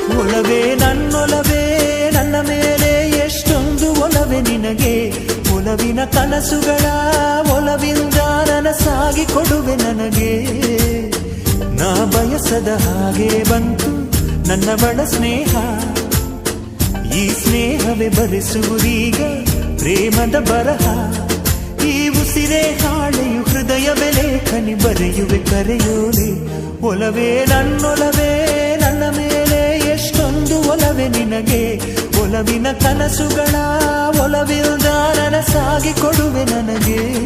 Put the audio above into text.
ಒಲವೇ ನನ್ನೊಲವೇ ನನ್ನ ಮೇಲೆ ಎಷ್ಟೊಂದು ಒಲವೇ ನಿನಗೆ. ಒಲವಿನ ಕನಸುಗಳ ಒಲವಿಂದ ನನಸಾಗಿ ಕೊಡುವೆ ನನಗೆ. ನಾ ಬಯಸದ ಹಾಗೆ ಬಂತು ನನ್ನ ಬಡ ಸ್ನೇಹ. ಈ ಸ್ನೇಹವೇ ಬರೆಸುವುದೀಗ ಪ್ರೇಮದ ಬರಹ. ಈ ಉಸಿರೇ ಹಾಳೆಯು ಹೃದಯವೇ ಲೇಖನಿ ಬರೆಯುವೆ ಕರೆಯೋಲೆ. ಒಲವೇ ನನ್ನೊಲವೇ ನನ್ನ ಮೇಲೆ ಎಷ್ಟೊಂದು ಒಲವೇ ನಿನಗೆ. ಒಲವಿನ ಕನಸುಗಳ ಒಲವಿಲ್ದ ನನಸಾಗಿ ಕೊಡುವೆ ನನಗೆ.